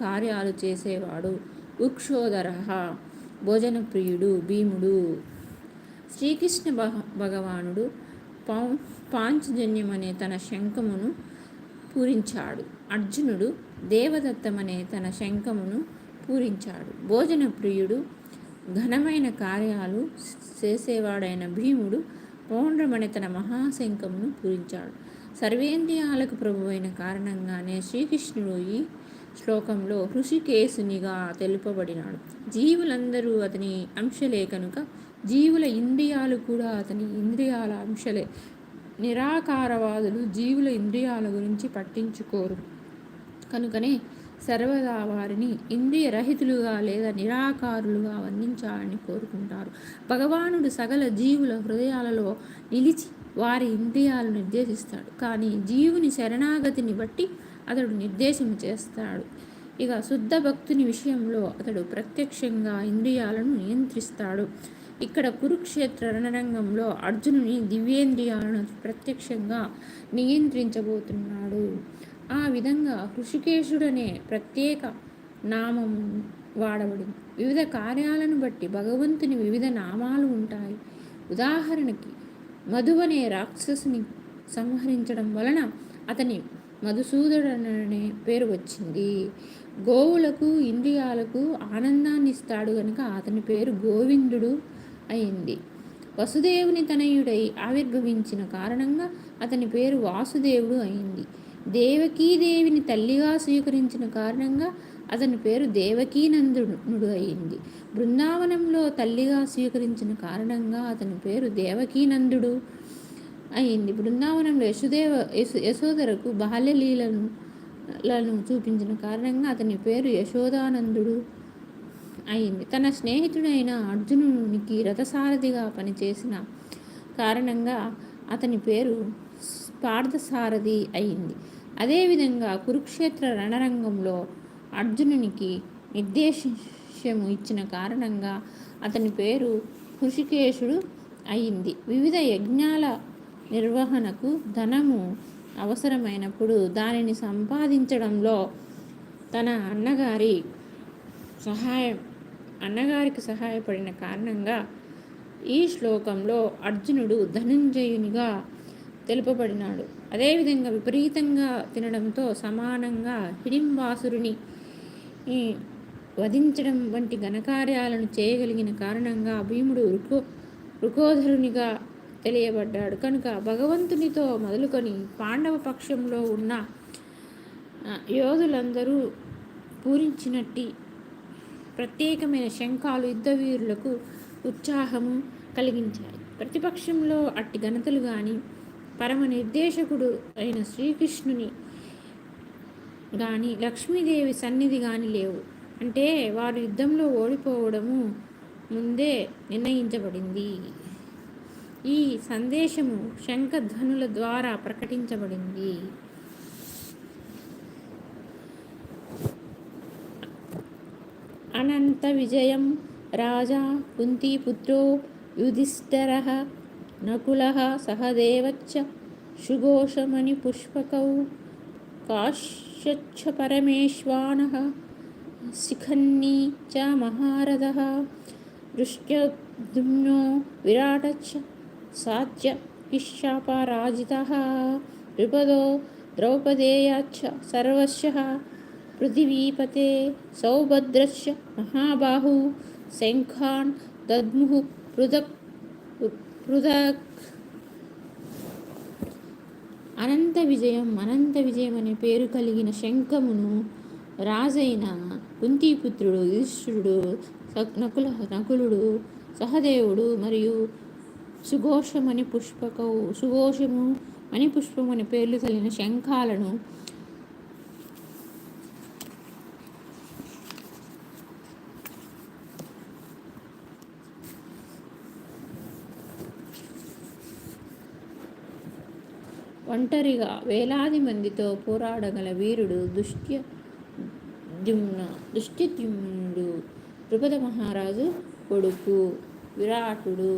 కార్యాలు చేసేవాడు. ఉక్షోధర భోజనప్రియుడు భీముడు. శ్రీకృష్ణ భగవానుడు పాంచజన్యమనే తన శంఖమును పూరించాడు. అర్జునుడు దేవదత్తమనే తన శంఖమును పూరించాడు. భోజన ప్రియుడు ఘనమైన కార్యాలు చేసేవాడైన భీముడు పౌండ్రమనే తన మహాశంఖమును పూరించాడు. సర్వేంద్రియాలకు ప్రభువైన కారణంగానే శ్రీకృష్ణుడు ఈ శ్లోకంలో హృషికేశునిగా తెలుపబడినాడు. జీవులందరూ అతని అంశలే కనుక జీవుల ఇంద్రియాలు కూడా అతని ఇంద్రియాల అంశలే. నిరాకారవాదులు జీవుల ఇంద్రియాల గురించి పట్టించుకోరు కనుకనే సర్వదా వారిని ఇంద్రియ రహితులుగా లేదా నిరాకారులుగా వర్ణించాలని కోరుకుంటారు. భగవానుడు సకల జీవుల హృదయాలలో నిలిచి వారి ఇంద్రియాలను నిర్దేశిస్తాడు. కానీ జీవుని శరణాగతిని బట్టి అతడు నిర్దేశం చేస్తాడు. ఇక శుద్ధ భక్తుని విషయంలో అతడు ప్రత్యక్షంగా ఇంద్రియాలను నియంత్రిస్తాడు. ఇక్కడ కురుక్షేత్ర రణరంగంలో అర్జునుని దివ్యేంద్రియాలను ప్రత్యక్షంగా నియంత్రించబోతున్నాడు. ఆ విధంగా హృషికేశుడనే ప్రత్యేక నామం వాడబడింది. వివిధ కార్యాలను బట్టి భగవంతుని వివిధ నామాలు ఉంటాయి. ఉదాహరణకి మధువనే రాక్షసుని సంహరించడం వలన అతని మధుసూదనుడనే పేరు వచ్చింది. గోవులకు ఇంద్రియాలకు ఆనందాన్ని ఇస్తాడు కనుక అతని పేరు గోవిందుడు అయింది. వసుదేవుని తనయుడై ఆవిర్భవించిన కారణంగా అతని పేరు వాసుదేవుడు అయింది. దేవకీదేవిని తల్లిగా స్వీకరించిన కారణంగా అతని పేరు దేవకీనందనుడు అయింది. బృందావనంలో తల్లిగా స్వీకరించిన కారణంగా అతని పేరు దేవకీనందుడు అయింది. బృందావనంలో యశోదరకు బాల్యలీలను చూపించిన కారణంగా అతని పేరు యశోదానందుడు అయింది. తన స్నేహితుడైన అర్జునునికి రథసారథిగా పనిచేసిన కారణంగా అతని పేరు పార్థసారథి అయింది. అదేవిధంగా కురుక్షేత్ర రణరంగంలో అర్జునునికి నిర్దేశము ఇచ్చిన కారణంగా అతని పేరు హృషికేశుడు అయింది. వివిధ యజ్ఞాల నిర్వహణకు ధనము అవసరమైనప్పుడు దానిని సంపాదించడంలో తన అన్నగారికి సహాయపడిన కారణంగా ఈ శ్లోకంలో అర్జునుడు ధనంజయునిగా తెలుపబడినాడు. అదేవిధంగా విపరీతంగా తినడంతో సమానంగా హిడింబాసురుని వధించడం వంటి ఘనకార్యాలను చేయగలిగిన కారణంగా భీముడు రుకోధరునిగా తెలియబడ్డాడు. కనుక భగవంతునితో మొదలుకొని పాండవ పక్షంలో ఉన్న యోధులందరూ పూరించినట్టి ప్రత్యేకమైన శంఖాలు యుద్ధవీరులకు ఉత్సాహము కలిగించాయి. ప్రతిపక్షంలో అట్టి ఘనతలు కానీ పరమ నిర్దేశకుడు అయిన శ్రీకృష్ణుని కానీ లక్ష్మీదేవి సన్నిధి కానీ లేవు. అంటే వారు యుద్ధంలో ఓడిపోవడము ముందే నిర్ణయించబడింది. ఈ సందేశము శంఖధ్వనుల ద్వారా ప్రకటించబడింది. అనంత విజయం రాజా కుంతీపుత్రో యుధిష్ఠిరః నకులః సహదేవశ్చ సుఘోషమణి పుష్పకౌ కాశ్యశ్చ పరమేశ్వానః శిఖండి చ మహారథః దృష్టద్యుమ్నో విరాటశ్చ సాత్యకిశ్చాపరాజితః ద్రుపదో ద్రౌపదేయాశ్చ సర్వశః పృథివీపతే సౌభద్రశ్చ మహాబాహు శంఖాన్ దద్ముః పృథక్. అనంత విజయం అనే పేరు కలిగిన శంఖమును రాజైన కుంతీపుత్రుడు యుధిష్ఠిరుడు, నకులుడు, సహదేవుడు మరియు సుఘోషమణి పుష్పము అనే పేర్లు కలిగిన శంఖాలను ఒంటరిగా వేలాది మందితో పోరాడగల వీరుడు దుష్టిద్యుమ్నుడు ద్రుపద మహారాజు కొడుకు. విరాటుడు